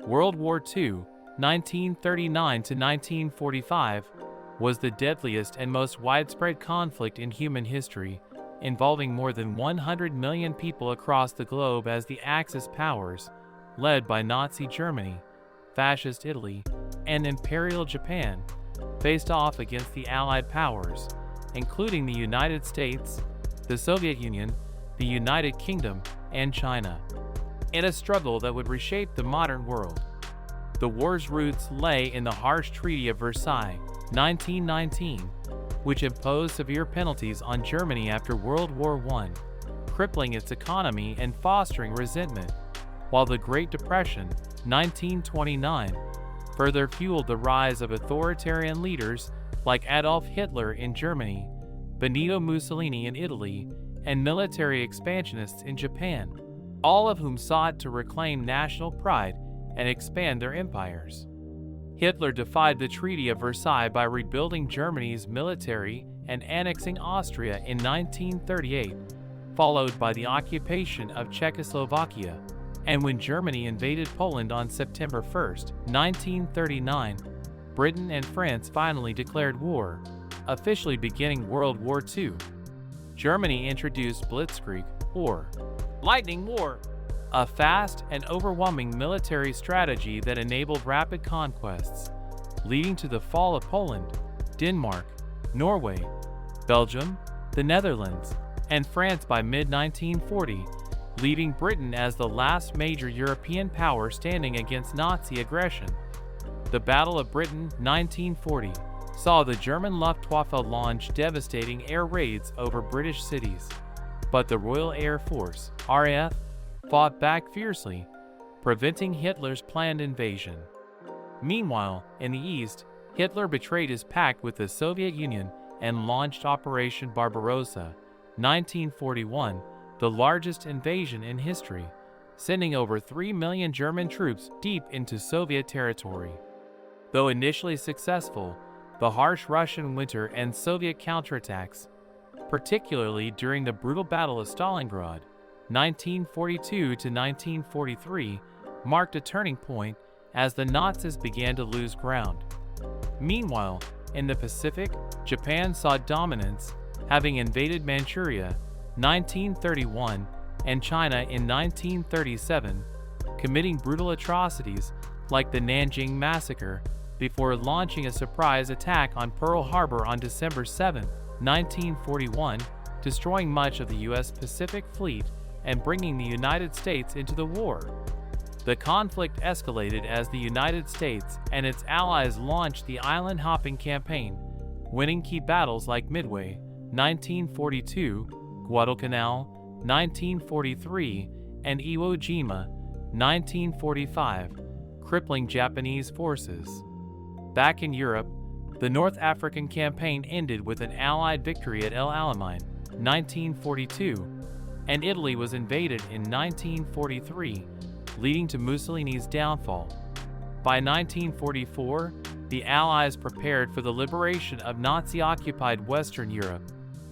World War II, 1939 to 1945, was the deadliest and most widespread conflict in human history, involving more than 100 million people across the globe as the Axis powers, led by Nazi Germany, Fascist Italy, and Imperial Japan, faced off against the Allied powers, including the United States, the Soviet Union, the United Kingdom, and China, in a struggle that would reshape the modern world. The war's roots lay in the harsh Treaty of Versailles, 1919, which imposed severe penalties on Germany after World War I, crippling its economy and fostering resentment, while the Great Depression, 1929, further fueled the rise of authoritarian leaders like Adolf Hitler in Germany, Benito Mussolini in Italy, and military expansionists in Japan, all of whom sought to reclaim national pride and expand their empires. Hitler defied the Treaty of Versailles by rebuilding Germany's military and annexing Austria in 1938, followed by the occupation of Czechoslovakia, and when Germany invaded Poland on September 1, 1939, Britain and France finally declared war, officially beginning World War II. Germany introduced Blitzkrieg, or Lightning War, a fast and overwhelming military strategy that enabled rapid conquests, leading to the fall of Poland, Denmark, Norway, Belgium, the Netherlands, and France by mid-1940, leaving Britain as the last major European power standing against Nazi aggression. The Battle of Britain, 1940, saw the German Luftwaffe launch devastating air raids over British cities, but the Royal Air Force, RAF, fought back fiercely, preventing Hitler's planned invasion. Meanwhile, in the East, Hitler betrayed his pact with the Soviet Union and launched Operation Barbarossa, 1941, the largest invasion in history, sending over 3 million German troops deep into Soviet territory. Though initially successful, the harsh Russian winter and Soviet counterattacks, particularly during the brutal Battle of Stalingrad, 1942 to 1943, marked a turning point as the Nazis began to lose ground. Meanwhile, in the Pacific, Japan saw dominance, having invaded Manchuria, 1931, and China in 1937, committing brutal atrocities like the Nanjing Massacre before launching a surprise attack on Pearl Harbor on December 7, 1941, destroying much of the U.S. Pacific Fleet and bringing the United States into the war. The conflict escalated as the United States and its allies launched the island-hopping campaign, winning key battles like Midway, 1942, Guadalcanal, 1943, and Iwo Jima, 1945, crippling Japanese forces. Back in Europe, the North African campaign ended with an Allied victory at El Alamein, 1942, and Italy was invaded in 1943, leading to Mussolini's downfall. By 1944, the Allies prepared for the liberation of Nazi-occupied Western Europe,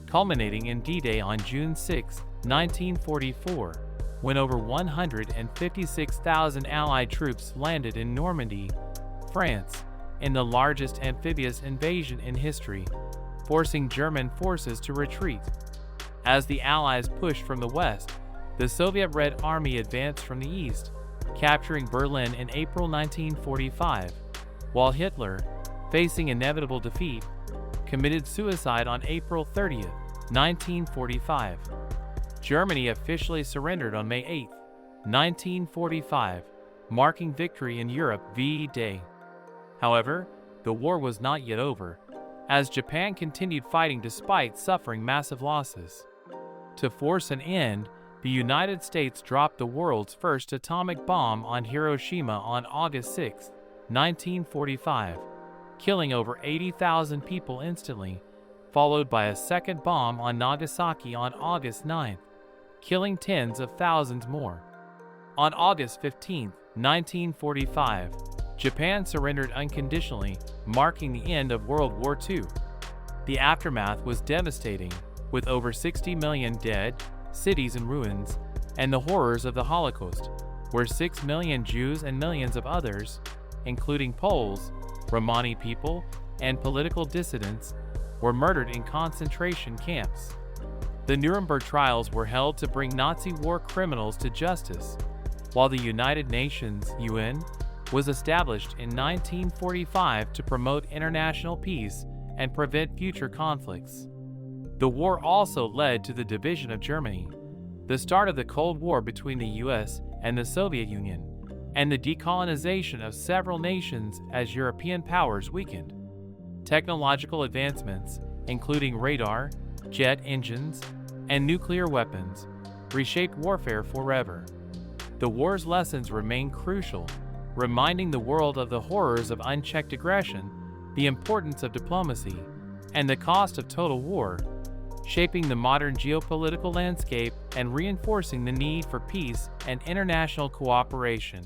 culminating in D-Day on June 6, 1944, when over 156,000 Allied troops landed in Normandy, France, in the largest amphibious invasion in history, forcing German forces to retreat. As the Allies pushed from the west, the Soviet Red Army advanced from the east, capturing Berlin in April 1945, while Hitler, facing inevitable defeat, committed suicide on April 30, 1945. Germany officially surrendered on May 8, 1945, marking victory in Europe V-Day. However, the war was not yet over, as Japan continued fighting despite suffering massive losses. To force an end, the United States dropped the world's first atomic bomb on Hiroshima on August 6, 1945, killing over 80,000 people instantly, followed by a second bomb on Nagasaki on August 9, killing tens of thousands more. On August 15, 1945, Japan surrendered unconditionally, marking the end of World War II. The aftermath was devastating, with over 60 million dead, cities in ruins, and the horrors of the Holocaust, where 6 million Jews and millions of others, including Poles, Romani people, and political dissidents, were murdered in concentration camps. The Nuremberg trials were held to bring Nazi war criminals to justice, while the United Nations (UN) was established in 1945 to promote international peace and prevent future conflicts. The war also led to the division of Germany, the start of the Cold War between the US and the Soviet Union, and the decolonization of several nations as European powers weakened. Technological advancements, including radar, jet engines, and nuclear weapons, reshaped warfare forever. The war's lessons remain crucial, reminding the world of the horrors of unchecked aggression, the importance of diplomacy, and the cost of total war, shaping the modern geopolitical landscape and reinforcing the need for peace and international cooperation.